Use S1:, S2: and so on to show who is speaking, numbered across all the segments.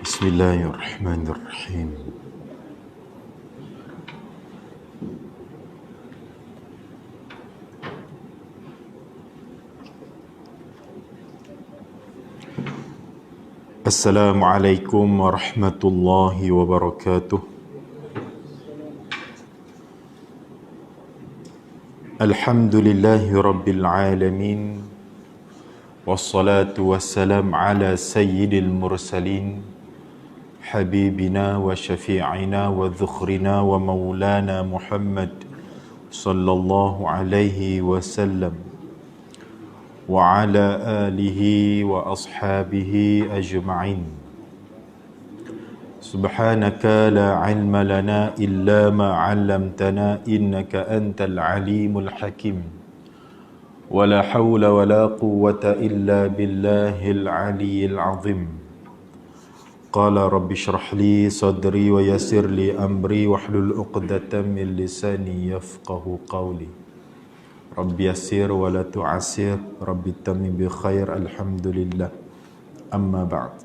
S1: Bismillahirrahmanirrahim. Assalamualaikum warahmatullahi wabarakatuh. Alhamdulillahi rabbil alamin. Wassalatu wassalam ala sayyidil mursalin, habibina wa syafi'ina wa dhukhrina wa maulana Muhammad sallallahu alaihi wasallam wa ala alihi wa ashabihi ajma'in. Subhanaka la ilma lana illa ma 'allamtana innaka antal alimul hakim. Wa la hawla wa la quwwata illa billahil aliyyil azim. Qala rabbi shrah li sadri wa yassir li amri wahlul 'uqdatam min lisani yafqahu qawli. Rabbi yassir wa la tu'assir, rabbi tamim bi khair, alhamdulillah. Amma ba'd.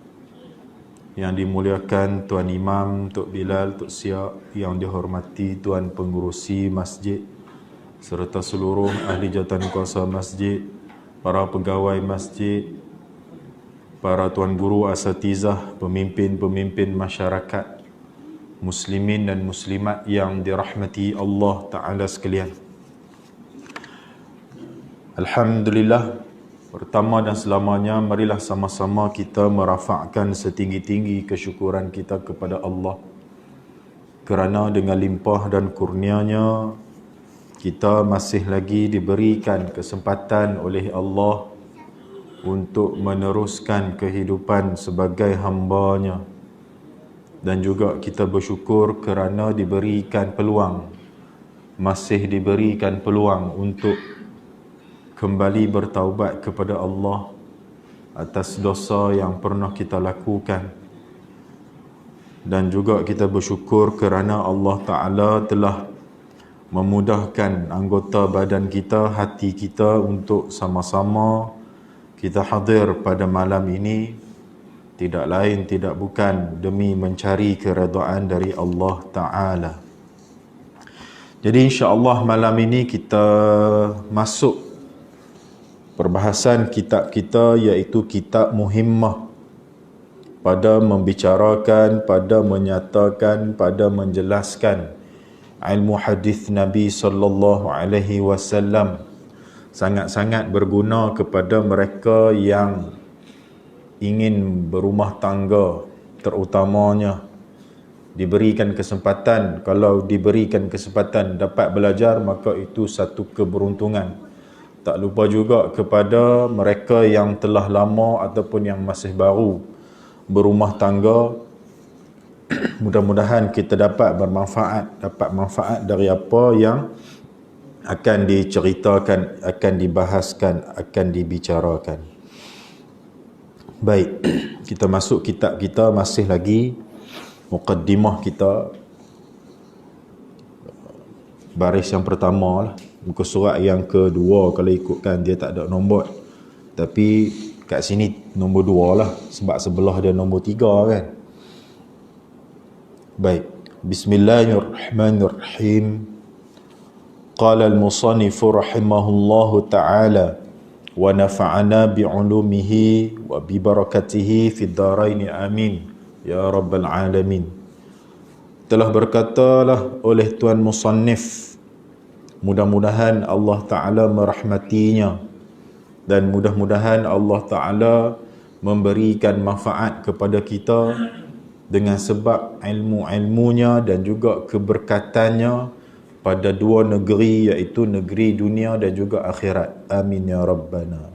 S1: Yang dimuliakan Tuan Imam, Tok Bilal, Tok Siak, yang dihormati Tuan Pengurusi Masjid serta seluruh ahli jawatan kuasa masjid, para pegawai masjid, para tuan guru asatizah, pemimpin-pemimpin masyarakat, muslimin dan muslimat yang dirahmati Allah Ta'ala sekalian. Alhamdulillah, pertama dan selamanya marilah sama-sama kita merafakkan setinggi-tinggi kesyukuran kita kepada Allah kerana dengan limpah dan kurnianya kita masih lagi diberikan kesempatan oleh Allah untuk meneruskan kehidupan sebagai hamba-Nya, dan juga kita bersyukur kerana masih diberikan peluang untuk kembali bertaubat kepada Allah atas dosa yang pernah kita lakukan. Dan juga kita bersyukur kerana Allah Ta'ala telah memudahkan anggota badan kita, hati kita untuk sama-sama kita hadir pada malam ini, tidak lain tidak bukan demi mencari keredaan dari Allah Ta'ala. Jadi insya-Allah malam ini kita masuk perbahasan kitab kita, iaitu kitab Muhimmah, pada membicarakan, pada menyatakan, pada menjelaskan ilmu hadis Nabi sallallahu alaihi wasallam. Sangat-sangat berguna kepada mereka yang ingin berumah tangga, terutamanya diberikan kesempatan. Kalau diberikan kesempatan dapat belajar, maka itu satu keberuntungan. Tak lupa juga kepada mereka yang telah lama ataupun yang masih baru berumah tangga, mudah-mudahan kita dapat manfaat dari apa yang akan diceritakan, akan dibahaskan, akan dibicarakan. Baik, kita masuk kitab kita, masih lagi muqaddimah kita, baris yang pertama lah, muka surat yang kedua kalau ikutkan, dia tak ada nombor, tapi kat sini nombor 2 lah, sebab sebelah dia nombor 3 kan. Baik, bismillahirrahmanirrahim. Qala al-musannif rahimahullahu ta'ala wa nafa'ana bi'ulumihi wa bi barakatihi fid dharain amin ya rabbal alamin. Telah berkatalah oleh Tuan Musannif, mudah-mudahan Allah Ta'ala merahmatinya dan mudah-mudahan Allah Ta'ala memberikan manfaat kepada kita dengan sebab ilmu-ilmunya dan juga keberkatannya pada dua negeri, iaitu negeri dunia dan juga akhirat. Amin ya Rabbana.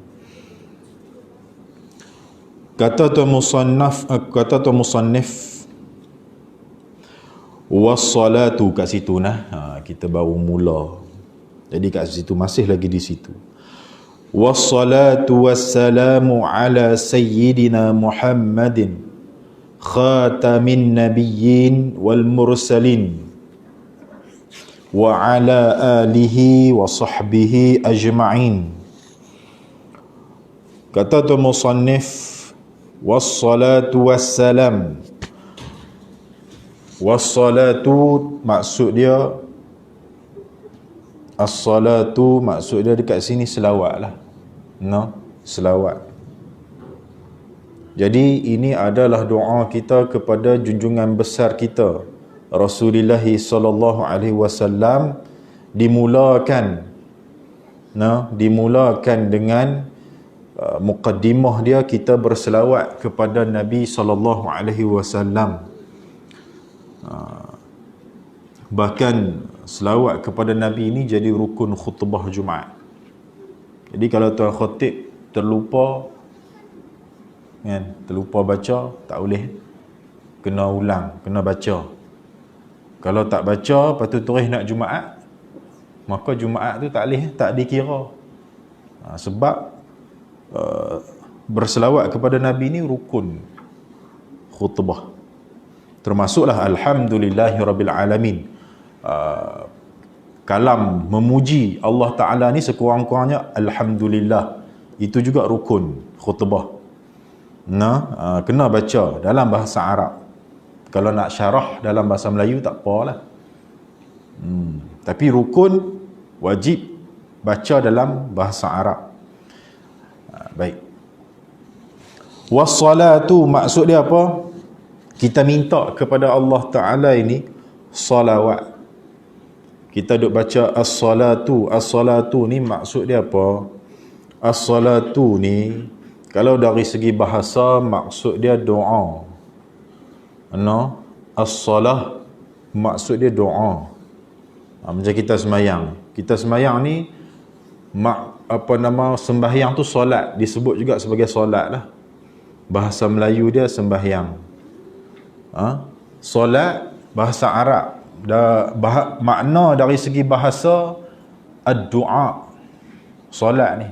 S1: Kata Tuan Musannif, wassalatu, kat situ nah, kita baru mula. Jadi kat situ, masih lagi di situ. Wassalatu wassalamu ala sayyidina Muhammadin khatamin nabiyyin wal mursalin wa ala alihi wa sahbihi ajma'in. Kata Tuan Musannif, wassalatu wassalam, Wassalatu maksud dia, as-salatu maksud dia dekat sini selawat lah. No, selawat. Jadi ini adalah doa kita kepada junjungan besar kita Rasulullah sallallahu alaihi wasallam, dimulakan dengan muqaddimah dia, kita berselawat kepada Nabi sallallahu alaihi wasallam. Bahkan selawat kepada Nabi ini jadi rukun khutbah Jumaat. Jadi kalau tuan khatib terlupa baca, tak boleh, kena ulang, kena baca. Kalau tak baca, lepas tu terus nak Jumaat, maka Jumaat tu tak dikira. Sebab berselawat kepada Nabi ni rukun khutbah. Termasuklah alhamdulillahirabbil alamin. Kalam memuji Allah Ta'ala ni sekurang-kurangnya alhamdulillah, itu juga rukun khutbah. Kena baca dalam bahasa Arab. Kalau nak syarah dalam bahasa Melayu tak apalah. Tapi rukun wajib baca dalam bahasa Arab. Baik. Wassalatu maksud dia apa? Kita minta kepada Allah Ta'ala ini salawat. Kita duk baca as-salatu. As-salatu ni maksud dia apa? As-salatu ni kalau dari segi bahasa maksud dia doa. As-salah maksud dia doa. Macam kita semayang. Kita semayang ni sembahyang tu solat, disebut juga sebagai solat lah. Bahasa Melayu dia sembahyang. Solat bahasa Arab. Makna dari segi bahasa ad-du'a, solat ni.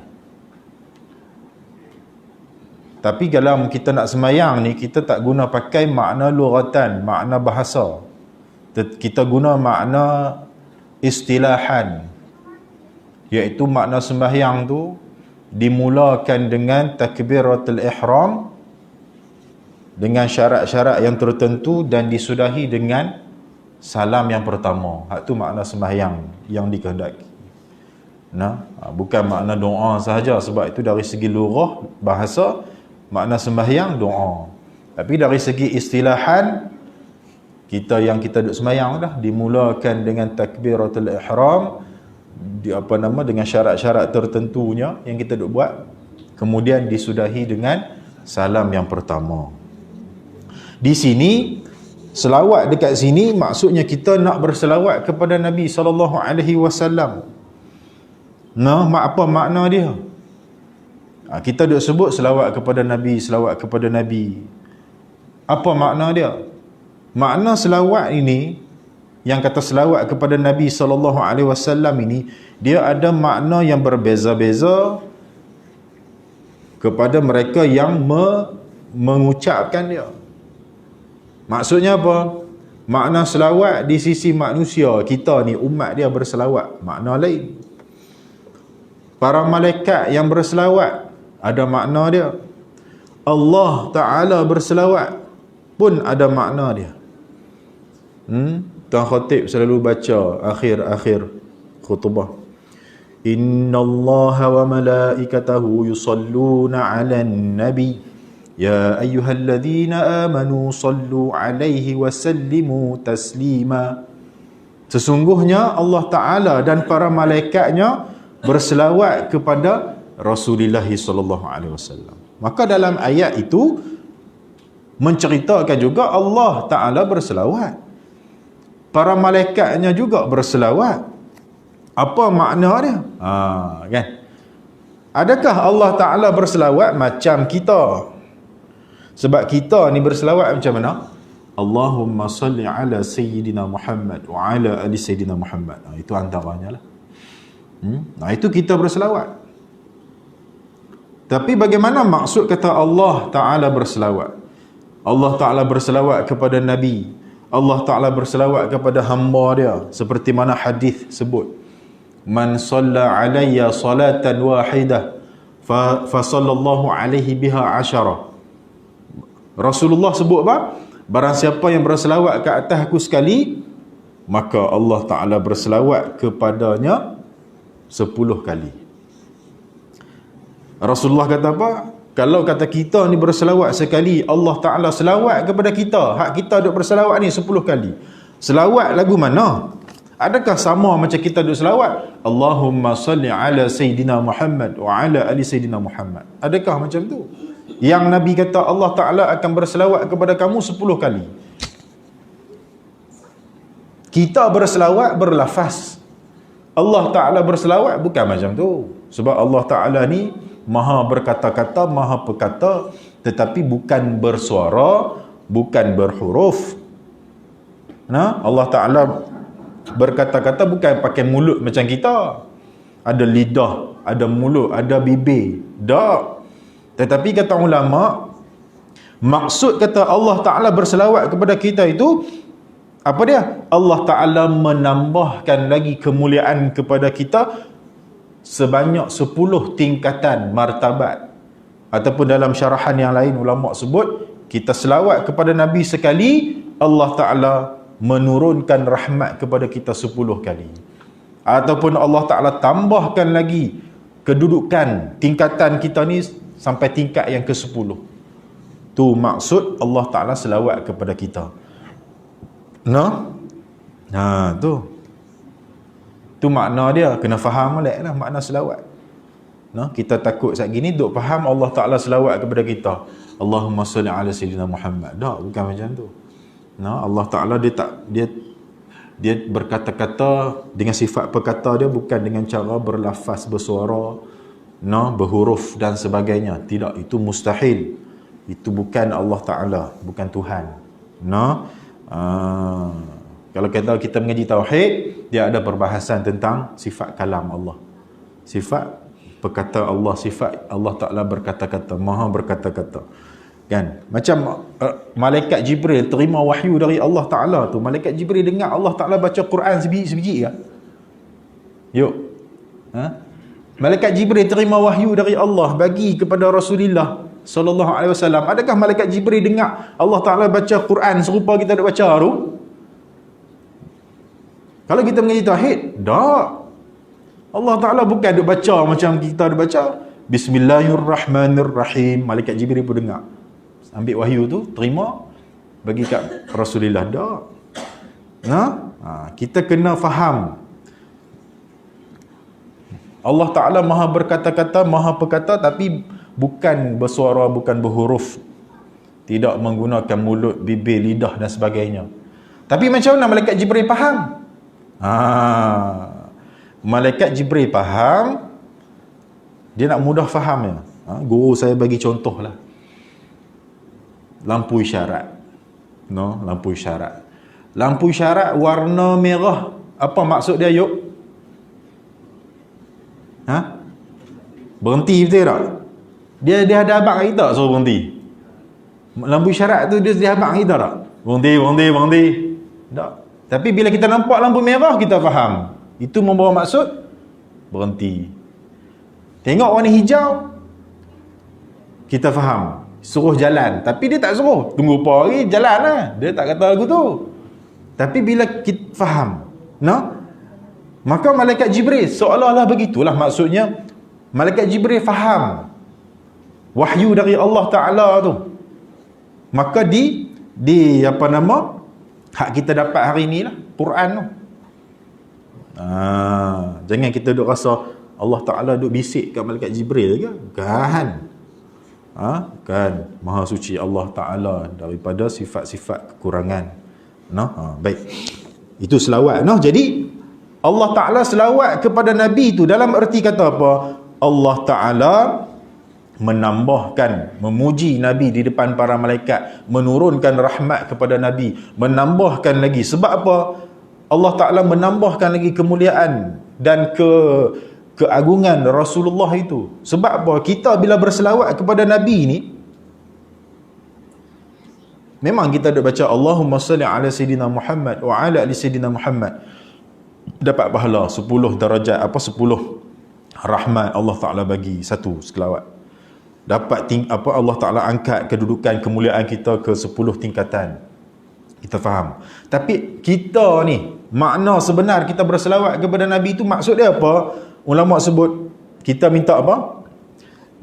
S1: Tapi kalau kita nak semayang ni, kita tak guna pakai makna lughatan, makna bahasa. Kita guna makna istilahan, iaitu makna sembahyang tu dimulakan dengan takbiratul ihram, dengan syarat-syarat yang tertentu, dan disudahi dengan salam yang pertama. Itu makna sembahyang yang dikehendaki. Bukan makna doa sahaja, sebab itu dari segi lughah bahasa makna sembahyang doa. Tapi dari segi istilahan, kita duk sembahyang dah dimulakan dengan takbiratul ihram, dengan syarat-syarat tertentunya yang kita duk buat, kemudian disudahi dengan salam yang pertama. Di sini selawat dekat sini maksudnya kita nak berselawat kepada Nabi sallallahu alaihi wasallam. Apa makna dia? Kita duk sebut selawat kepada Nabi, selawat kepada Nabi. Apa makna dia? Makna selawat ini, yang kata selawat kepada Nabi sallallahu alaihi wasallam ini, dia ada makna yang berbeza-beza kepada mereka yang mengucapkan dia. Maksudnya apa? Makna selawat di sisi manusia, kita ni umat dia berselawat, makna lain. Para malaikat yang berselawat ada makna dia. Allah Ta'ala berselawat pun ada makna dia. Tuan khatib selalu baca akhir-akhir khutbah, innallaha wa malaikatahu yusalluna 'alan nabi ya ayyuhalladzina amanu sallu 'alaihi wa sallimu taslima. Sesungguhnya Allah Ta'ala dan para malaikatnya berselawat kepada Rasulullah sallallahu alaihi wasallam. Maka dalam ayat itu menceritakan juga Allah Ta'ala berselawat, para malaikatnya juga berselawat. Apa makna dia? Kan? Adakah Allah Ta'ala berselawat macam kita? Sebab kita ni berselawat macam mana? Allahumma salli ala Sayyidina Muhammad wa ala ali Sayyidina Muhammad. Itu antaranya lah. Itu kita berselawat. Tapi bagaimana maksud kata Allah Ta'ala berselawat? Allah Ta'ala berselawat kepada Nabi, Allah Ta'ala berselawat kepada hamba dia, seperti mana hadis sebut, man salla alayya salatan wahidah fa sallallahu alaihi biha 10. Rasulullah sebut apa? barang siapa yang berselawat ke atas aku sekali, maka Allah Ta'ala berselawat kepadanya 10 kali. Rasulullah kata apa? Kalau kata kita ni berselawat sekali, Allah Ta'ala selawat kepada kita. Hak kita duk berselawat ni 10 kali. Selawat lagu mana? Adakah sama macam kita duk selawat? Allahumma salli ala Sayyidina Muhammad wa ala ali Sayyidina Muhammad. Adakah macam tu? Yang Nabi kata Allah Ta'ala akan berselawat kepada kamu 10 kali. Kita berselawat berlafaz. Allah Ta'ala berselawat bukan macam tu. Sebab Allah Ta'ala ni maha berkata-kata, maha perkata, tetapi bukan bersuara, bukan berhuruf. Allah Ta'ala berkata-kata bukan pakai mulut macam kita. Ada lidah, ada mulut, ada bibir. Tak. Tetapi kata ulama, maksud kata Allah Ta'ala berselawat kepada kita itu, apa dia? Allah Ta'ala menambahkan lagi kemuliaan kepada kita sebanyak 10 tingkatan martabat. Ataupun dalam syarahan yang lain ulama sebut, kita selawat kepada Nabi sekali, Allah Ta'ala menurunkan rahmat kepada kita 10 kali. Ataupun Allah Ta'ala tambahkan lagi kedudukan tingkatan kita ni sampai tingkat yang ke-10. Tu maksud Allah Ta'ala selawat kepada kita. Tu makna dia. Kena faham lah makna selawat. Kita takut saat gini duk faham Allah Ta'ala selawat kepada kita. Allahumma salli ala Sayyidina Muhammad. Tak, bukan macam tu. Allah Ta'ala dia berkata-kata dengan sifat perkata dia, bukan dengan cara berlafaz, bersuara, berhuruf dan sebagainya. Tidak, itu mustahil. Itu bukan Allah Ta'ala, bukan Tuhan. Kalau kita mengaji tauhid, dia ada perbahasan tentang sifat kalam Allah, sifat perkata Allah, sifat Allah Ta'ala berkata-kata, maha berkata-kata, kan? Macam malaikat Jibril terima wahyu dari Allah Ta'ala tu. Malaikat Jibril dengar Allah Ta'ala baca Quran sebiji-sebiji ke? Yuk. Malaikat Jibril terima wahyu dari Allah bagi kepada Rasulullah sallallahu alaihi wasallam. Adakah malaikat Jibril dengar Allah Ta'ala baca Quran serupa kita nak baca tu? Kalau kita mengaji tauhid, tak. Allah Ta'ala bukan duk baca macam kita duk baca. Bismillahirrahmanirrahim. Malaikat Jibril pun dengar. Ambil wahyu tu, terima, bagi kat Rasulullah. Tak. Kita kena faham. Allah Ta'ala maha berkata-kata, maha perkata, tapi bukan bersuara, bukan berhuruf. Tidak menggunakan mulut, bibir, lidah dan sebagainya. Tapi macam mana malaikat Jibril faham? Malaikat Jibril faham, dia nak mudah faham ya. Guru saya bagi contoh lah. Lampu isyarat. Lampu isyarat. Lampu isyarat warna merah. Apa maksud dia, yuk? Berhenti betul tak? Dia ada abang kita suruh berhenti. Lampu isyarat tu dia abang kita tak? Berhenti. Tak. Tapi bila kita nampak lampu merah, kita faham. Itu membawa maksud berhenti. Tengok warna hijau, kita faham. Suruh jalan. Tapi dia tak suruh. Tunggu apa lagi, jalan lah. Dia tak kata lagu tu. Tapi bila kita faham, maka malaikat Jibril seolah-olah begitulah maksudnya. Malaikat Jibril faham wahyu dari Allah Ta'ala tu. Maka hak kita dapat hari ni lah, Quran tu. Jangan kita duk rasa Allah Ta'ala duk bisik kat malaikat Jibril ke? Kan? Kan? Maha suci Allah Ta'ala daripada sifat-sifat kekurangan. Baik. Itu selawat. Jadi Allah Ta'ala selawat kepada Nabi tu dalam erti kata apa? Allah Ta'ala menambahkan, memuji Nabi di depan para malaikat, menurunkan rahmat kepada Nabi, menambahkan lagi. Sebab apa? Allah Ta'ala menambahkan lagi kemuliaan dan keagungan Rasulullah itu. Sebab apa? Kita bila berselawat kepada Nabi ni, memang kita ada baca Allahumma salli ala Sayyidina Muhammad wa ala ali Sayyidina Muhammad, dapat pahala 10 darajat, 10 rahmat Allah Ta'ala bagi satu selawat. Dapat Allah Ta'ala angkat kedudukan kemuliaan kita ke 10 tingkatan. Kita faham. Tapi kita ni, makna sebenar kita berselawat kepada Nabi itu maksud dia apa? Ulama sebut kita minta apa?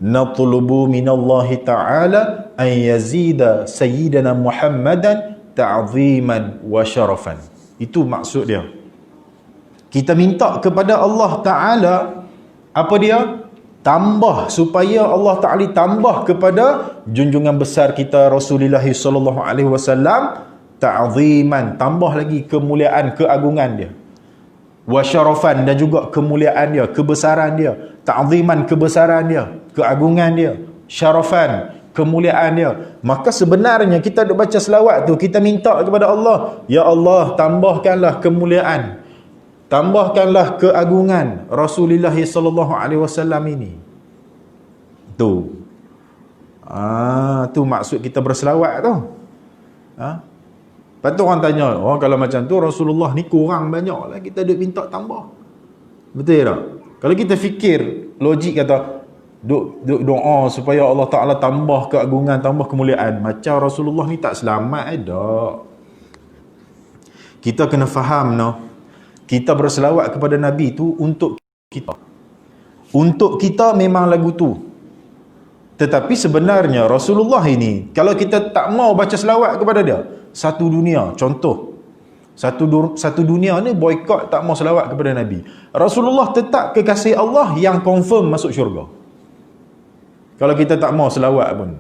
S1: Natlubu minallahi ta'ala an yazida sayyidana Muhammadan ta'ziman wa syarafan. Itu maksud dia. Kita minta kepada Allah Ta'ala apa dia? Tambah, supaya Allah Ta'ala tambah kepada junjungan besar kita Rasulullah sallallahu alaihi wasallam ta'ziman, tambah lagi kemuliaan, keagungan dia, wa syarafan, dan juga kemuliaan dia, kebesaran dia. Ta'ziman, kebesaran dia, keagungan dia, syarafan, kemuliaan dia. Maka sebenarnya kita duk baca selawat tu, kita minta kepada Allah, ya Allah, tambahkanlah kemuliaan, tambahkanlah keagungan Rasulullah sallallahu alaihi wasallam ini. Tu. Tu maksud kita berselawat tu. Lepas tu orang tanya, kalau macam tu Rasulullah ni kurang banyak lah, kita duk minta tambah. Betul tak? Kalau kita fikir logik, kata duk doa supaya Allah Ta'ala tambah keagungan, tambah kemuliaan, macam Rasulullah ni tak selamat dah. Kita kena faham kita berselawat kepada Nabi tu untuk kita. Untuk kita memang lagu tu. Tetapi sebenarnya Rasulullah ini, kalau kita tak mau baca selawat kepada dia, satu dunia, contoh, satu dunia ni boykot, tak mau selawat kepada Nabi, Rasulullah tetap kekasih Allah yang confirm masuk syurga. Kalau kita tak mau selawat pun,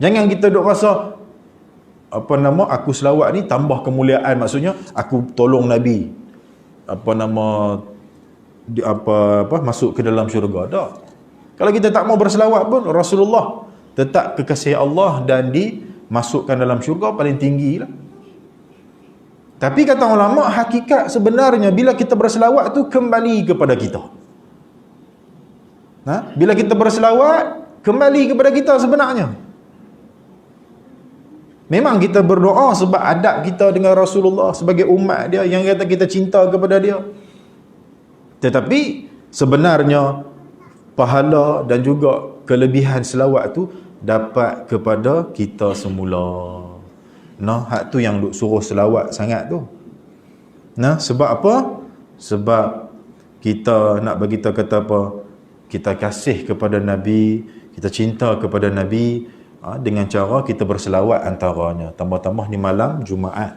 S1: jangan kita duk rasa aku selawat ni tambah kemuliaan, maksudnya aku tolong Nabi masuk ke dalam syurga. Tak. Kalau kita tak mau berselawat pun, Rasulullah tetap kekasih Allah dan dimasukkan dalam syurga paling tinggi lah. Tapi kata ulama, hakikat sebenarnya bila kita berselawat tu kembali kepada kita. Bila kita berselawat, kembali kepada kita sebenarnya. Memang kita berdoa sebab adab kita dengan Rasulullah sebagai umat dia, yang kata kita cinta kepada dia. Tetapi sebenarnya pahala dan juga kelebihan selawat tu dapat kepada kita semula. Hak tu yang duk suruh selawat sangat tu. Sebab apa? Sebab kita nak bagi kita kata apa? Kita kasih kepada Nabi, kita cinta kepada Nabi dengan cara kita berselawat antaranya. Tambah-tambah ni malam Jumaat,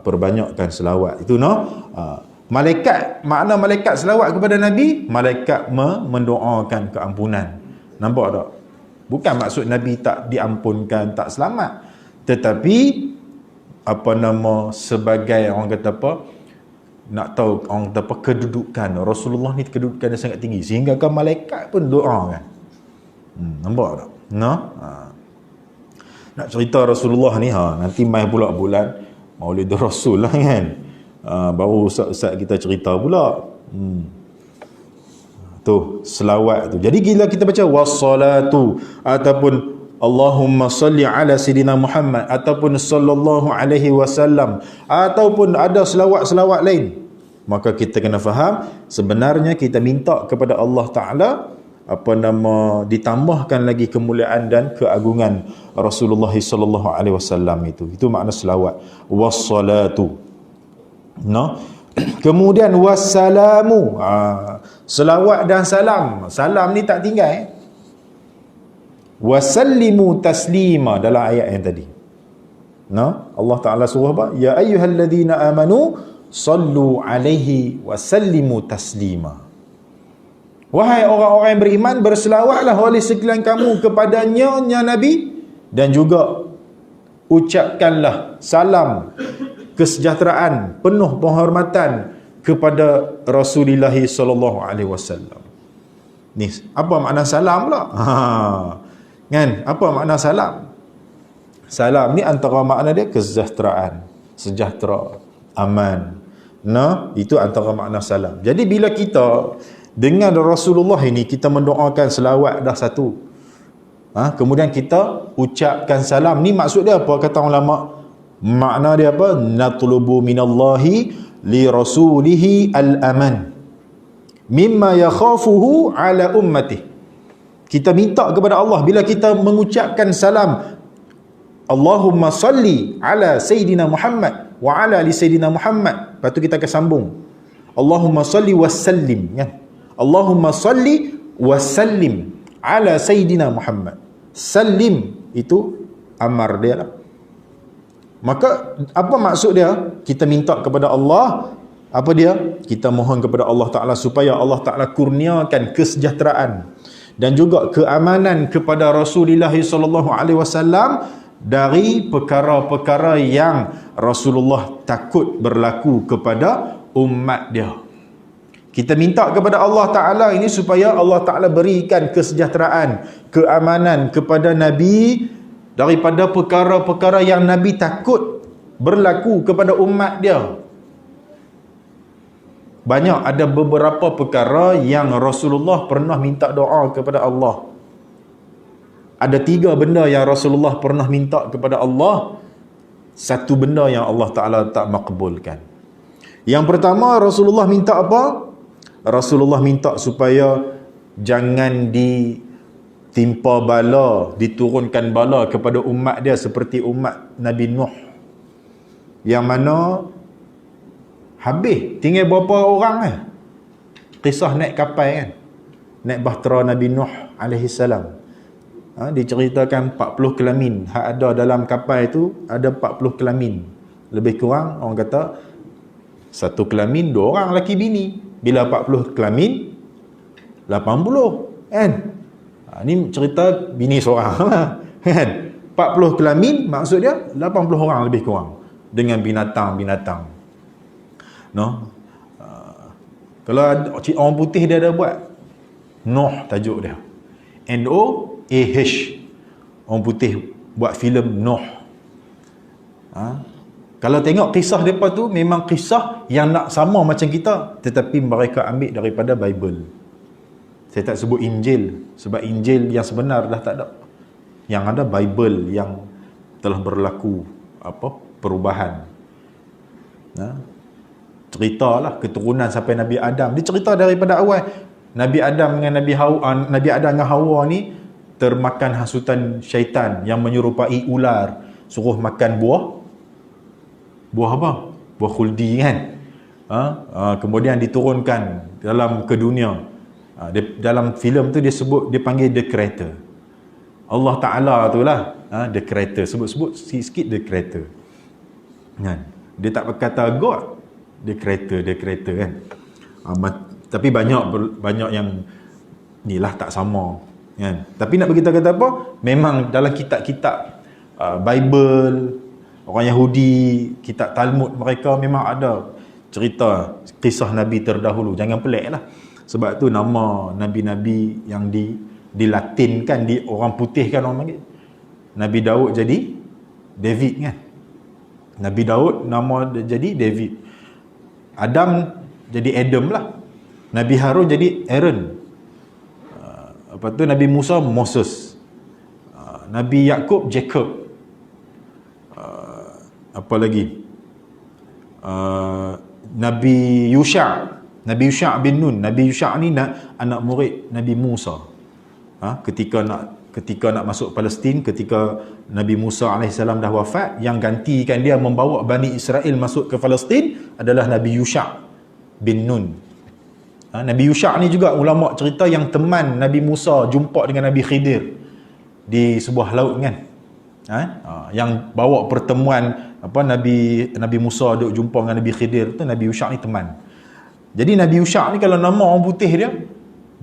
S1: perbanyakkan selawat. Itu malaikat, makna malaikat selawat kepada Nabi, malaikat mendoakan keampunan. Nampak tak? Bukan maksud Nabi tak diampunkan, tak selamat, tetapi sebagai orang kata apa, nak tahu orang kata apa, kedudukan Rasulullah ni, kedudukan dia sangat tinggi sehingga kan malaikat pun doa kan. Nampak tak? Nak cerita Rasulullah ni, nanti mai pula bulan Maulid Rasul lah kan. Baru ustaz-ustaz kita cerita pula. Tu selawat tu. Jadi bila kita baca wassalatu ataupun Allahumma salli ala Sayyidina Muhammad ataupun sallallahu alaihi wasallam ataupun ada selawat-selawat lain, maka kita kena faham sebenarnya kita minta kepada Allah Ta'ala ditambahkan lagi kemuliaan dan keagungan Rasulullah sallallahu alaihi wasallam itu. Itu makna selawat. Wassalatu. Kemudian wassalamu. Selawat dan salam. Salam ni tak tinggal. Wasallimu taslima dalam ayat yang tadi. Allah Ta'ala suruh apa? Ya ayyuhalladzina amanu sallu alaihi wasallimu taslima. Wahai orang-orang yang beriman, berselawatlah oleh sekalian kamu kepadanya, ya Nabi, dan juga ucapkanlah salam kesejahteraan, penuh penghormatan kepada Rasulullah sallallahu alaihi wasallam. Ni apa makna salam pula? Kan? Apa makna salam? Salam ni antara makna dia kesejahteraan, sejahtera, aman. Itu antara makna salam. Jadi bila kita dengan Rasulullah ini, kita mendoakan selawat dah satu. Kemudian kita ucapkan salam. Ni maksud dia apa? Kata ulama, makna dia apa? Natlubu minallahi li rasulihi al-aman mimma yakhafuhu ala ummati. Kita minta kepada Allah bila kita mengucapkan salam Allahumma salli ala Sayyidina Muhammad wa ala ali Sayyidina Muhammad. Lepas tu kita akan sambung. Allahumma salli wa sallim, kan? Allahumma salli wa sallim ala Sayyidina Muhammad. Salim itu amar dia lah. Maka apa maksud dia? Kita minta kepada Allah, apa dia? Kita mohon kepada Allah Ta'ala supaya Allah Ta'ala kurniakan kesejahteraan dan juga keamanan kepada Rasulullah SAW dari perkara-perkara yang Rasulullah takut berlaku kepada umat dia. Kita minta kepada Allah Ta'ala ini supaya Allah Ta'ala berikan kesejahteraan, keamanan kepada Nabi daripada perkara-perkara yang Nabi takut berlaku kepada umat dia. Banyak, ada beberapa perkara yang Rasulullah pernah minta doa kepada Allah. Ada 3 benda yang Rasulullah pernah minta kepada Allah. Satu benda yang Allah Ta'ala tak makbulkan. Yang pertama, Rasulullah minta apa? Rasulullah minta supaya jangan ditimpa bala, diturunkan bala kepada umat dia seperti umat Nabi Nuh, yang mana habis tinggal berapa orang kisah naik kapal kan, naik bahtera Nabi Nuh alaihi salam. Diceritakan 40 kelamin hak ada dalam kapal itu, ada 40 kelamin. Lebih kurang orang kata satu kelamin 2 orang lelaki bini. Bila 40 kelamin 80 kan. Ni cerita bini seorang lah kan. 40 kelamin maksud dia 80 orang lebih kurang dengan binatang-binatang. No. Kalau orang putih dia ada buat Noh tajuk dia. N-O-A-H. Orang putih buat filem Noh. Kalau tengok kisah mereka tu memang kisah yang nak sama macam kita, tetapi mereka ambil daripada Bible. Saya tak sebut Injil sebab Injil yang sebenar dah tak ada. Yang ada Bible yang telah berlaku perubahan. Ceritalah keturunan sampai Nabi Adam. Dia cerita daripada awal. Nabi Adam dengan Nabi Adam dengan Hawa ni termakan hasutan syaitan yang menyerupai ular, suruh makan buah apa? Buah khuldi kan. Kemudian diturunkan ke dunia. Dalam filem tu dia sebut, dia panggil The Creator. Allah Ta'ala tu lah, The Creator. Sebut sikit The Creator kan. Dia tak berkata God, The Creator kan. Tapi banyak yang ni lah tak sama kan. Tapi nak beritahu kata apa, memang dalam kitab-kitab Bible orang Yahudi, kitab Talmud mereka memang ada cerita kisah Nabi terdahulu. Jangan pelik lah. Sebab tu nama Nabi-Nabi yang dilatinkan, di orang putih kan orang panggil. Nabi Daud jadi David kan. Nabi Daud nama jadi David. Adam jadi Adam lah. Nabi Harun jadi Aaron. Lepas tu Nabi Musa Moses. Nabi Yakub Jacob. Apa lagi? Nabi Yusha bin Nun. Nabi Yusha ni anak murid Nabi Musa. Ketika nak masuk Palestin, ketika Nabi Musa AS dah wafat, yang gantikan dia membawa Bani Israel masuk ke Palestin adalah Nabi Yusha bin Nun. Nabi Yusha ni juga ulama cerita yang teman Nabi Musa jumpa dengan Nabi Khidir di sebuah laut kan. Yang bawa pertemuan Nabi Musa duk jumpa dengan Nabi Khidir tu, Nabi Yusha ni teman. Jadi Nabi Yusha ni kalau nama orang putih dia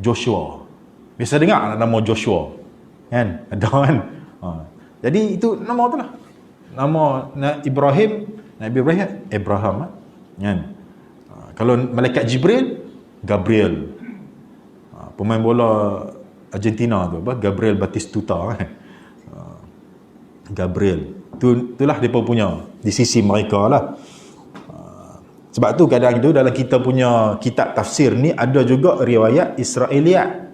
S1: Joshua. Biasa dengar nama Joshua kan, ada kan. Jadi itu nama tu lah. Nama Ibrahim, Nabi Abraham kan. Kalau malaikat Jibril, Gabriel. Pemain bola Argentina tu Gabriel Batistuta kan. Gabriel. Itulah mereka punya di sisi mereka lah. Sebab tu kadang itu dalam kita punya kitab tafsir ni ada juga riwayat Israiliyat.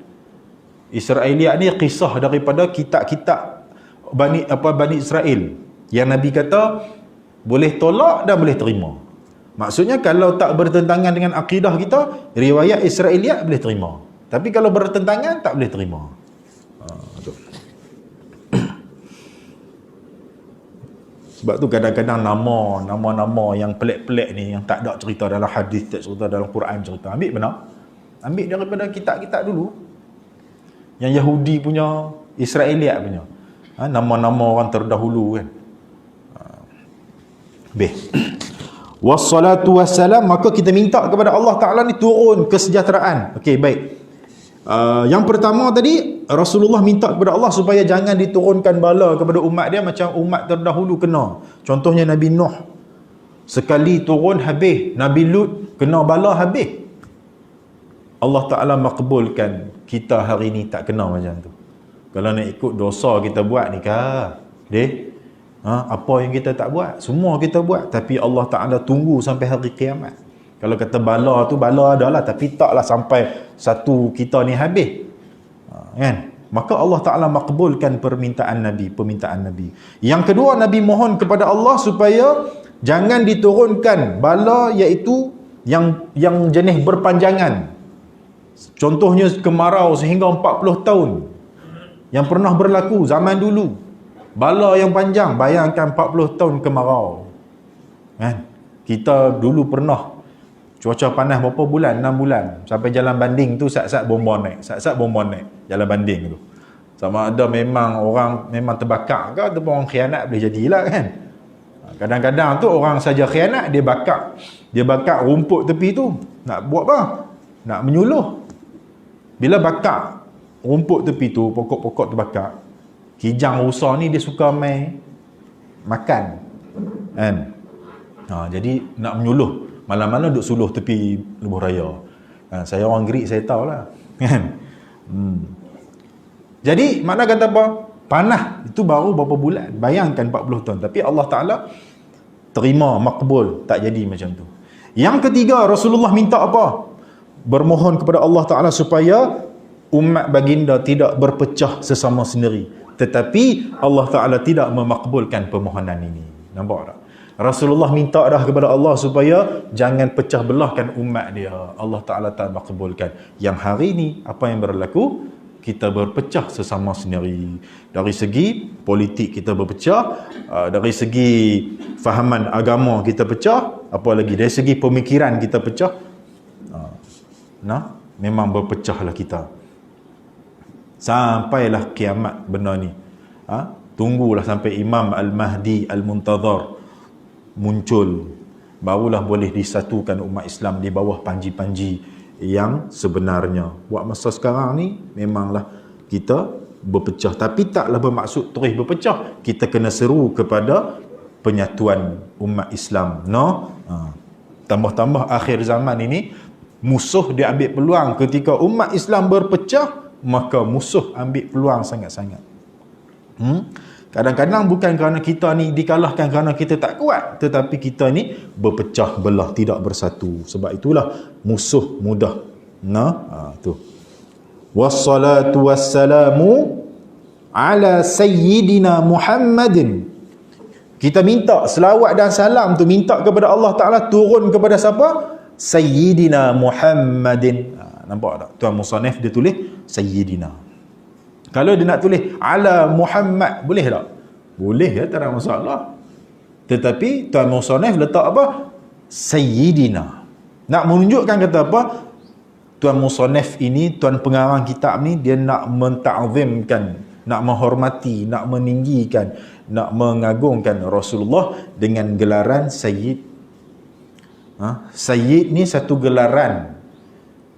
S1: Israiliyat ni kisah daripada kitab-kitab Bani Israel yang Nabi kata boleh tolak dan boleh terima. Maksudnya kalau tak bertentangan dengan akidah kita, riwayat Israiliyat boleh terima. Tapi kalau bertentangan tak boleh terima. Sebab tu kadang-kadang nama-nama yang pelik-pelik ni, yang tak ada cerita dalam hadis, tak cerita dalam Quran cerita, ambil benar. Ambil daripada kitab-kitab dulu. Yang Yahudi punya, Israeliat punya. Nama-nama orang terdahulu kan. Baik. Wassalatu wassalam, maka kita minta kepada Allah Ta'ala ni turun kesejahteraan. Okey, baik. Yang pertama tadi, Rasulullah minta kepada Allah supaya jangan diturunkan bala kepada umat dia macam umat terdahulu kena. Contohnya Nabi Nuh. Sekali turun habis. Nabi Lut kena bala habis. Allah Ta'ala makbulkan. Kita hari ni tak kena macam tu. Kalau nak ikut dosa kita buat ni kah? Apa yang kita tak buat? Semua kita buat. Tapi Allah Ta'ala tunggu sampai hari kiamat. Kalau kata bala tu, bala adalah. Tapi taklah sampai satu kita ni habis. Kan? Maka Allah Ta'ala makbulkan permintaan Nabi. Yang kedua, Nabi mohon kepada Allah supaya jangan diturunkan bala, iaitu yang jenis berpanjangan. Contohnya kemarau sehingga 40 tahun. Yang pernah berlaku zaman dulu. Bala yang panjang, bayangkan 40 tahun kemarau. Kan? Kita dulu pernah cuaca panas berapa bulan? 6 bulan. Sampai jalan banding tu sat-sat bomba naik. Jalan banding tu. Sama ada memang orang memang terbakar ke ataupun orang khianat boleh jadilah kan. Kadang-kadang tu orang saja khianat, dia bakar rumput tepi tu. Nak buat apa? Nak menyuluh. Bila bakar rumput tepi tu, pokok-pokok terbakar, kijang rusa ni dia suka main makan. Kan? Jadi nak menyuluh. Malam-malam duduk suluh tepi lebuh raya. Saya orang Gerik, saya tahulah. Kan? Jadi, makna kata apa? Panah. Itu baru berapa bulan. Bayangkan 40 tahun. Tapi Allah Ta'ala terima, makbul. Tak jadi macam tu. Yang ketiga, Rasulullah minta apa? Bermohon kepada Allah Ta'ala supaya umat baginda tidak berpecah sesama sendiri. Tetapi Allah Ta'ala tidak memakbulkan permohonan ini. Nampak tak? Rasulullah minta dah kepada Allah supaya jangan pecah belahkan umat dia. Allah Ta'ala tak makbulkan. Yang hari ni, apa yang berlaku? Kita berpecah sesama sendiri. Dari segi politik kita berpecah, dari segi fahaman agama kita pecah, apa lagi? Dari segi pemikiran kita pecah. Memang berpecahlah kita. Sampailah kiamat benda ni. Tunggulah sampai Imam Al-Mahdi Al-Muntazar muncul, barulah boleh disatukan umat Islam di bawah panji-panji yang sebenarnya. Buat masa sekarang ni memanglah kita berpecah, tapi taklah bermaksud terus berpecah. Kita kena seru kepada penyatuan umat Islam. Tambah-tambah akhir zaman ini musuh dia ambil peluang. Ketika umat Islam berpecah, maka musuh ambil peluang sangat-sangat. Kadang-kadang bukan kerana kita ni dikalahkan kerana kita tak kuat, tetapi kita ni berpecah belah, tidak bersatu. Sebab itulah musuh mudah. Tu. Wassalatu wassalamu ala sayyidina Muhammadin. Kita minta selawat dan salam tu minta kepada Allah Ta'ala turun kepada siapa? Sayyidina Muhammadin. Nampak tak? Tuan Musannif dia tulis Sayyidina. Kalau dia nak tulis ala Muhammad, boleh tak? Boleh ya, tak ada masalah. Tetapi Tuan Musannif letak apa? Sayyidina. Nak menunjukkan kata apa? Tuan Musannif ini, tuan pengarang kitab ni, dia nak menta'zimkan, nak menghormati, nak meninggikan, nak mengagungkan Rasulullah dengan gelaran Sayyid. Sayyid ni satu gelaran.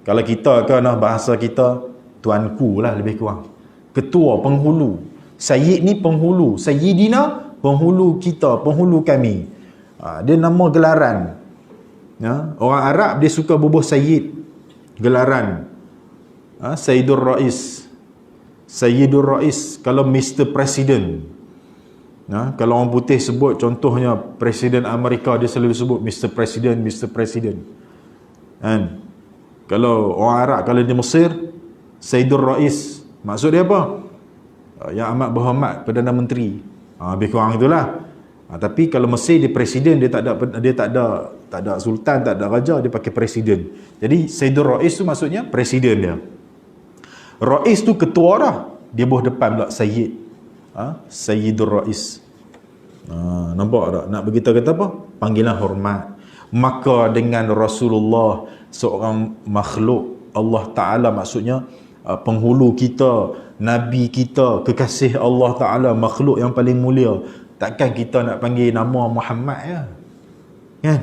S1: Kalau kita kena bahasa kita, tuanku lah lebih kurang. Ketua, penghulu. Sayyid ni penghulu. Sayyidina, penghulu kita, penghulu kami. Dia nama gelaran. Orang Arab dia suka bubuh Sayyid. Gelaran. Sayyidur Rais. Sayyidur Rais. Kalau Mr. President. Kalau orang putih sebut, contohnya Presiden Amerika, dia selalu sebut Mr. President, Mr. President. Kalau orang Arab, kalau di Mesir, Sayyidur Rais. Maksud dia apa? Yang amat berhormat, Perdana Menteri. Lebih kurang itulah. Tapi kalau Mesir dia presiden, dia tak ada sultan, tak ada raja, dia pakai presiden. Jadi Sayyidur Rais tu maksudnya presiden dia. Rais tu ketua dah. Dia bawah depan pula Sayyid. Sayyidur Rais. Nampak tak? Nak berita kata apa? Panggilan hormat. Maka dengan Rasulullah, seorang makhluk Allah Ta'ala, maksudnya penghulu kita, Nabi kita, kekasih Allah Ta'ala, makhluk yang paling mulia, takkan kita nak panggil nama Muhammad ya? Kan?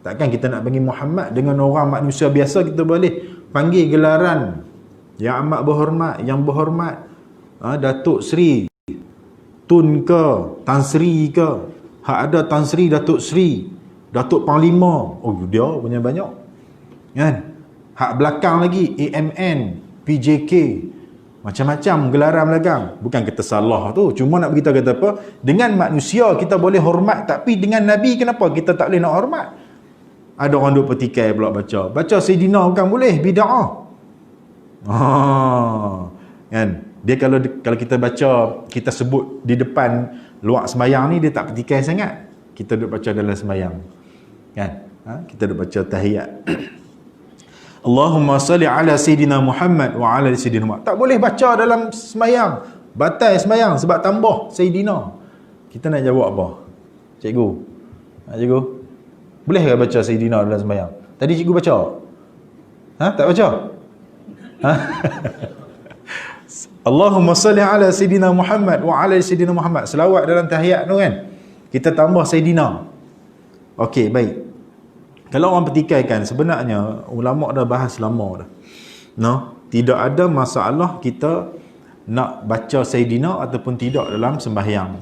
S1: Takkan kita nak panggil Muhammad. Dengan orang manusia biasa kita boleh panggil gelaran yang amat berhormat, yang berhormat, Datuk Seri, Tun ke, Tan Sri ke, hak ada Tan Sri, Datuk Sri, Datuk Panglima, oh dia punya banyak kan. Hak belakang lagi AMN, PJK, macam-macam gelaran belakang. Bukan kita salah tu, cuma nak beritahu kata apa, dengan manusia kita boleh hormat, tapi dengan Nabi kenapa kita tak boleh nak hormat? Ada orang duk petikai pula baca Sayyidina bukan boleh, bid'ah. Kan? Dia kalau kita baca, kita sebut di depan luar sembahyang ni, dia tak petikai sangat. Kita duk baca dalam sembahyang. Kan? Kita duk baca tahiyat. Allahumma salli ala Sayyidina Muhammad wa ala Sayyidina Muhammad. Tak boleh baca dalam sembahyang. Batal sembahyang sebab tambah Sayyidina. Kita nak jawab apa? Cikgu? Cikgu? Boleh ke baca Sayyidina dalam sembahyang? Tadi cikgu baca? Tak baca? Allahumma salli ala Sayyidina Muhammad wa ala Sayyidina Muhammad. Selawat dalam tahiyat tu kan, kita tambah Sayyidina. Okey, baik. Kalau orang pertikaikan, sebenarnya ulama' dah bahas lama dah. Tidak ada masalah kita nak baca Sayyidina ataupun tidak dalam sembahyang.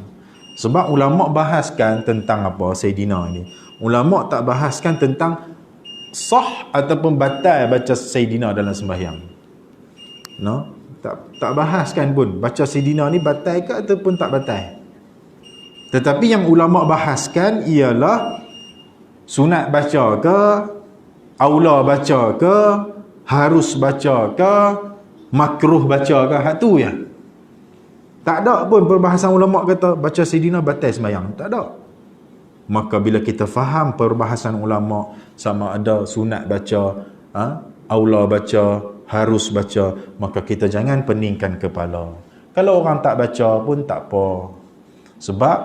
S1: Sebab ulama' bahaskan tentang apa Sayyidina ni. Ulama' tak bahaskan tentang sah ataupun batal baca Sayyidina dalam sembahyang. Tak bahaskan pun baca Sayyidina ni batal ke ataupun tak batal. Tetapi yang ulama' bahaskan ialah sunat baca ke, aula baca ke, harus baca ke, makruh baca ke, hak tu ya. Tak ada pun perbahasan ulama' kata baca Sayyidina batal sembahyang. Tak ada. Maka bila kita faham perbahasan ulama' sama ada sunat baca, aula baca, harus baca, maka kita jangan peningkan kepala. Kalau orang tak baca pun tak apa. Sebab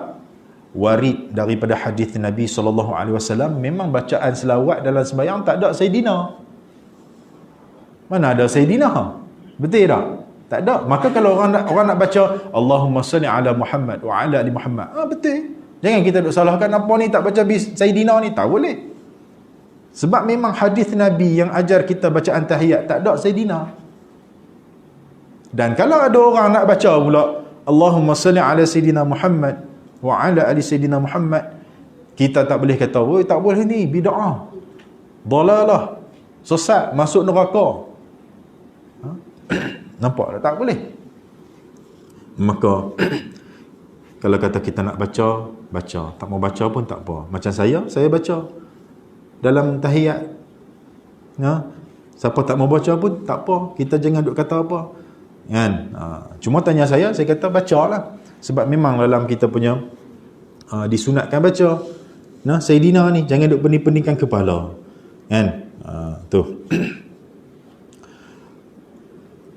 S1: warid daripada hadis Nabi SAW, memang bacaan selawat dalam sembahyang tak ada Sayyidina. Mana ada Sayyidina? Betul tak? Tak ada. Maka kalau orang nak baca Allahumma salli ala Muhammad wa ala ali Muhammad, betul. Jangan kita duk salahkan apa ni tak baca Sayyidina ni, tak boleh. Sebab memang hadis Nabi yang ajar kita bacaan tahiyat tak ada Sayyidina. Dan kalau ada orang nak baca pula Allahumma salli ala Sayyidina Muhammad wa ala ali Sayyidina Muhammad, kita tak boleh kata, oi tak boleh ni, bid'ah, dalalah, sesat, masuk neraka. Nampak tak? Tak boleh. Maka kalau kata kita nak baca, baca. Tak mau baca pun tak apa. Macam saya baca dalam tahiyat. Siapa tak mau baca pun tak apa. Kita jangan duk kata apa. Kan? Cuma tanya saya kata bacalah. Sebab memang dalam kita punya disunatkan baca. Sayyidina ni jangan duk pening-peningkan kepala. Kan? Tu.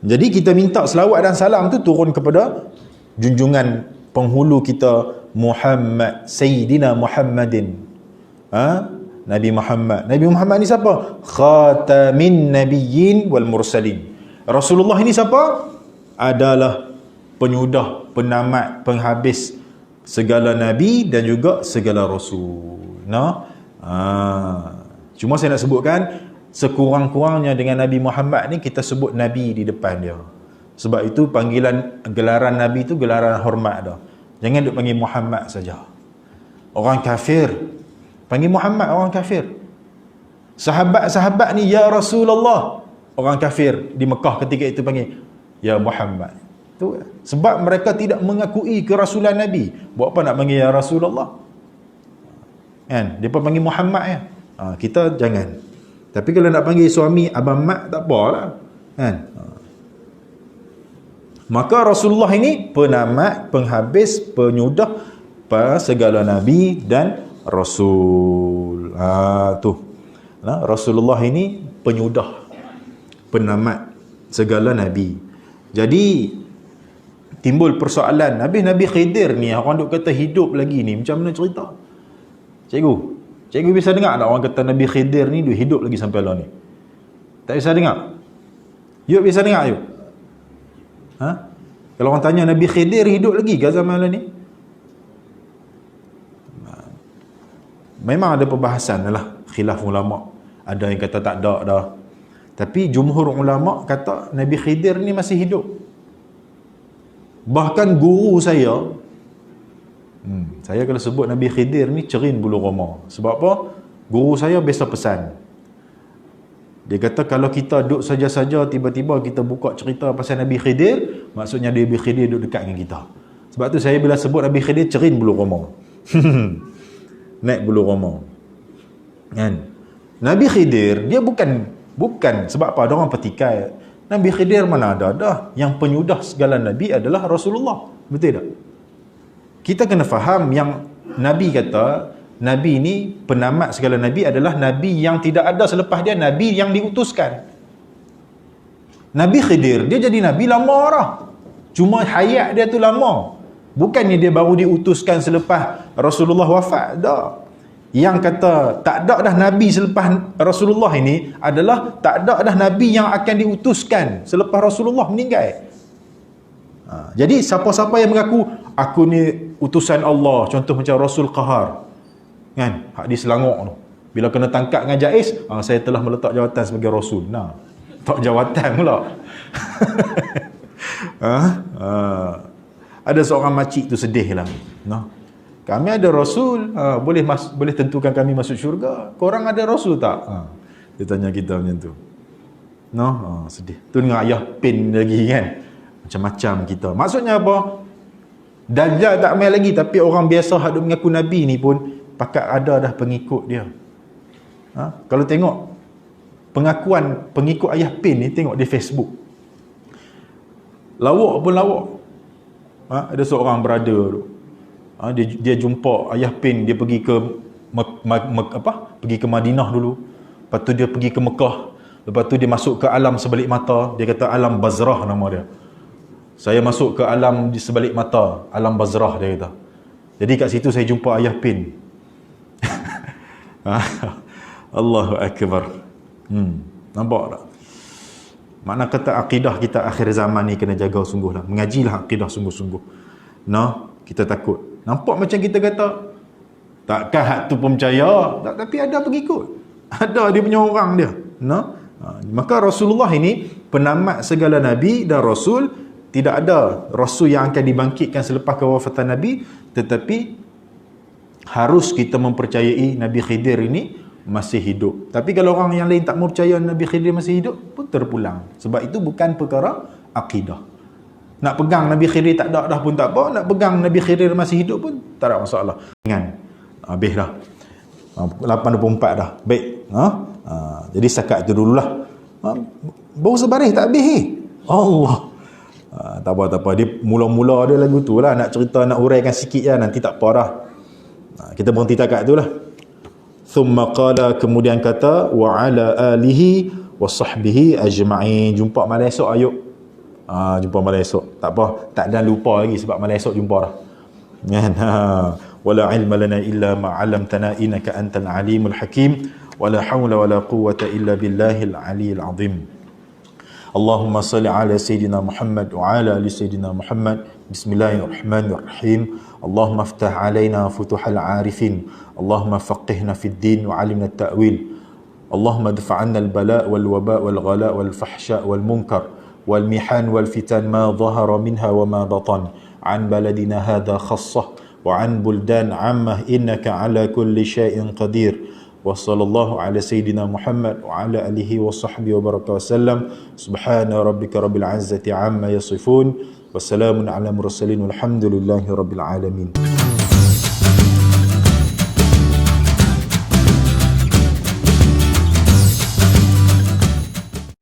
S1: Jadi kita minta selawat dan salam tu turun kepada junjungan penghulu kita Muhammad, Sayyidina Muhammadin. Nabi Muhammad. Nabi Muhammad ni siapa? Khatamin Nabiyyin wal Mursalin. Rasulullah ini siapa? Adalah penyudah, penamat, penghabis segala nabi dan juga segala rasul. Cuma saya nak sebutkan, sekurang-kurangnya dengan Nabi Muhammad ni kita sebut Nabi di depan dia. Sebab itu panggilan, gelaran Nabi tu gelaran hormat dah. Jangan duk panggil Muhammad saja. Orang kafir panggil Muhammad, orang kafir. Sahabat-sahabat ni ya Rasulullah, orang kafir di Mekah ketika itu panggil ya Muhammad. Tu sebab mereka tidak mengakui kerasulan Nabi. Buat apa nak panggil ya Rasulullah? Kan? Dia pun panggil Muhammad ya. Kita jangan. Tapi kalau nak panggil suami Abang Mat tak apalah. Kan? Maka Rasulullah ini penamat, penghabis, penyudah para segala nabi dan rasul. Rasulullah ini penyudah, penamat segala nabi. Jadi timbul persoalan, Nabi Khidir ni orang duk kata hidup lagi ni, macam mana cerita? Cikgu bisa dengar tak orang kata Nabi Khidir ni duk hidup lagi sampai lah ni? Tak bisa dengar? Yuk bisa dengar yuk? Ha? Kalau orang tanya Nabi Khidir hidup lagi ke zaman lah ni? Memang ada perbahasan lah, khilaf ulama. Ada yang kata tak ada dah. Tapi jumhur ulama kata Nabi Khidir ni masih hidup. Bahkan guru saya kalau sebut Nabi Khidir ni cerin bulu roma. Sebab apa? Guru saya biasa pesan. Dia kata kalau kita duduk saja-saja tiba-tiba kita buka cerita pasal Nabi Khidir, maksudnya Nabi Khidir duduk dekat dengan kita. Sebab tu saya bila sebut Nabi Khidir cerin bulu roma. Naik bulu roma. Kan? Nabi Khidir dia bukan sebab apa ada orang petikai. Nabi Khidir mana ada dah. Yang penyudah segala Nabi adalah Rasulullah. Betul tak? Kita kena faham yang Nabi kata, Nabi ni penamat segala Nabi adalah Nabi yang tidak ada selepas dia, Nabi yang diutuskan. Nabi Khidir, dia jadi Nabi lama dah. Cuma hayat dia tu lama. Bukannya dia baru diutuskan selepas Rasulullah wafat. Tak. Yang kata tak ada dah Nabi selepas Rasulullah ini adalah tak ada dah Nabi yang akan diutuskan selepas Rasulullah meninggal. Jadi siapa-siapa yang mengaku aku ni utusan Allah, contoh macam Rasul Qahar, kan, hak di Selangor tu, bila kena tangkap dengan Jais, saya telah meletak jawatan sebagai Rasul. Nah, tak jawatan pula. Ada seorang makcik tu sedih lah. Kami ada Rasul, boleh tentukan kami masuk syurga. Korang ada Rasul tak? Dia tanya kita macam tu. Sedih. Tu dengan ayah pin lagi kan. Macam-macam kita. Maksudnya apa? Dajjal tak main lagi, tapi orang biasa yang mengaku Nabi ni pun pakat ada dah pengikut dia. Kalau tengok pengakuan pengikut ayah pin ni, tengok di Facebook. Lawak pun lawak. Ada seorang brother tu. Dia jumpa ayah pin, dia pergi ke pergi ke Madinah dulu. Lepas tu dia pergi ke Mekah. Lepas tu dia masuk ke alam sebalik mata. Dia kata alam Bazrah nama dia. Saya masuk ke alam di sebalik mata, alam Bazrah dia kata. Jadi kat situ saya jumpa ayah pin. Allahu Akbar. Nampak tak? Makna kata akidah kita akhir zaman ni kena jaga sungguh lah. Mengajilah akidah sungguh-sungguh. Kita takut. Nampak macam kita kata takkan hak tu pun percaya, tapi ada pengikut. Ada dia punya orang dia. Maka Rasulullah ini penamat segala Nabi dan Rasul. Tidak ada Rasul yang akan dibangkitkan selepas kewafatan Nabi, tetapi harus kita mempercayai Nabi Khidir ini masih hidup. Tapi kalau orang yang lain tak mau percaya Nabi Khidir masih hidup, pun terpulang. Sebab itu bukan perkara akidah. Nak pegang Nabi Khidir tak ada dah pun tak apa, nak pegang Nabi Khidir masih hidup pun tak ada masalah. Ingat, habis dah. 8.24 dah. Baik. Jadi setakat itu dululah. Baru sebaris tak habis. Allah. Tak apa. Dia mula-mula dia lagu tu lah. Nak cerita, nak uraikan sikit lah. Nanti tak apa dah. Kita berhenti takat tu lah. Thumma qala, kemudian kata, wa ala alihi wa sahbihi ajma'in. Jumpa malam esok ayuk. Jumpa malam esok. Tak apa. Tak ada lupa lagi sebab malam esok jumpa dah. Wala ilma lana illa ma'alamtana innaka antal alimul hakim. Wala hawla wala quwwata illa billahil aliyil azim. اللهم صل على سيدنا محمد وعلى آل سيدنا محمد بسم الله الرحمن الرحيم اللهم افتح علينا فتوح العارفين اللهم فقهنا في الدين وعلمنا التأويل اللهم ادفع عنا البلاء والوباء والغلاء والفحشاء والمنكر والمحن والفتن ما ظهر منها وما بطن عن بلدنا هذا خاصة وعن بلدان عامة إنك على كل شيء قدير وصلى الله على سيدنا محمد وعلى آله وصحبه وبارك وسلم سبحان ربك رب العزة عما يصفون والسلام على المرسلين والحمد لله رب العالمين.